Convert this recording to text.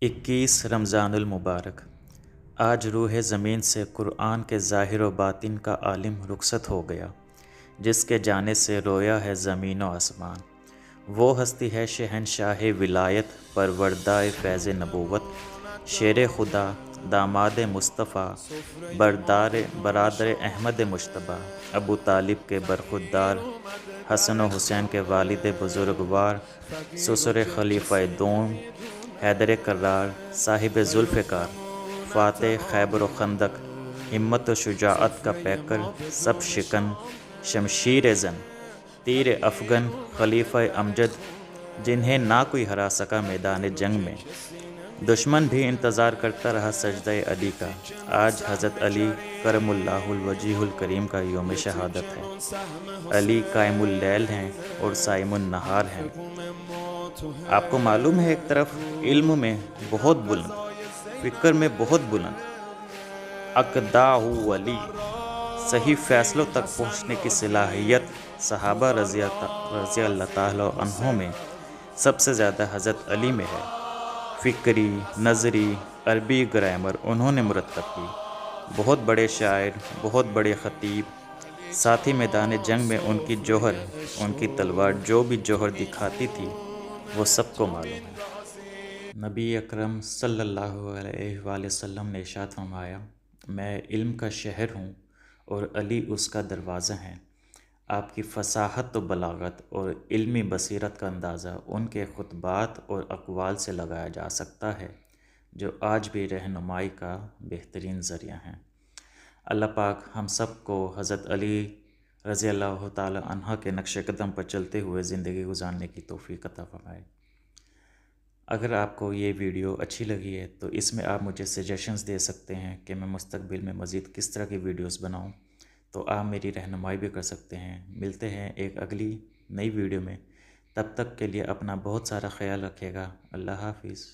21 رمضان المبارک۔ آج روح زمین سے قرآن کے ظاہر و باطن کا عالم رخصت ہو گیا، جس کے جانے سے رویا ہے زمین و آسمان۔ وہ ہستی ہے شہنشاہ ولایت، پروردہ فیض نبوت، شیر خدا، داماد مصطفیٰ، برادر احمد مجتبیٰ، ابو طالب کے برخوردار، حسن و حسین کے والد بزرگوار، سسر خلیفہ دوم، حیدر کرار، صاحب ذوالفقار، فاتح خیبر و خندق، ہمت و شجاعت کا پیکر، سب شکن، شمشیر زن، تیر افغن، خلیفہ امجد، جنہیں نہ کوئی ہرا سکا میدان جنگ میں۔ دشمن بھی انتظار کرتا رہا سجدہ علی کا۔ آج حضرت علی کرم اللہ الوجیہ الکریم کا یوم شہادت ہے۔ علی قائم اللیل ہیں اور صائم النہار ہیں۔ آپ کو معلوم ہے، ایک طرف علم میں بہت بلند، فکر میں بہت بلند، اقداء ولی، صحیح فیصلوں تک پہنچنے کی صلاحیت صحابہ رضی اللہ تعالیٰ عنہم میں سب سے زیادہ حضرت علی میں ہے۔ فکری، نظری، عربی گرامر انہوں نے مرتب کی۔ بہت بڑے شاعر، بہت بڑے خطیب، ساتھ ہی میدان جنگ میں ان کی جوہر، ان کی تلوار جو بھی جوہر دکھاتی تھی وہ سب کو معلوم ہے۔ نبی اکرم صلی اللہ علیہ وآلہ وسلم نے ارشاد فرمایا، میں علم کا شہر ہوں اور علی اس کا دروازہ ہیں۔ آپ کی فصاحت و بلاغت اور علمی بصیرت کا اندازہ ان کے خطبات اور اقوال سے لگایا جا سکتا ہے، جو آج بھی رہنمائی کا بہترین ذریعہ ہیں۔ اللہ پاک ہم سب کو حضرت علی رضی اللہ تعالی عنہ کے نقش قدم پر چلتے ہوئے زندگی گزارنے کی توفیق عطا فرمائے۔ اگر آپ کو یہ ویڈیو اچھی لگی ہے تو اس میں آپ مجھے سجیشنز دے سکتے ہیں کہ میں مستقبل میں مزید کس طرح کی ویڈیوز بناؤں، تو آپ میری رہنمائی بھی کر سکتے ہیں۔ ملتے ہیں ایک اگلی نئی ویڈیو میں، تب تک کے لیے اپنا بہت سارا خیال رکھیے گا۔ اللہ حافظ۔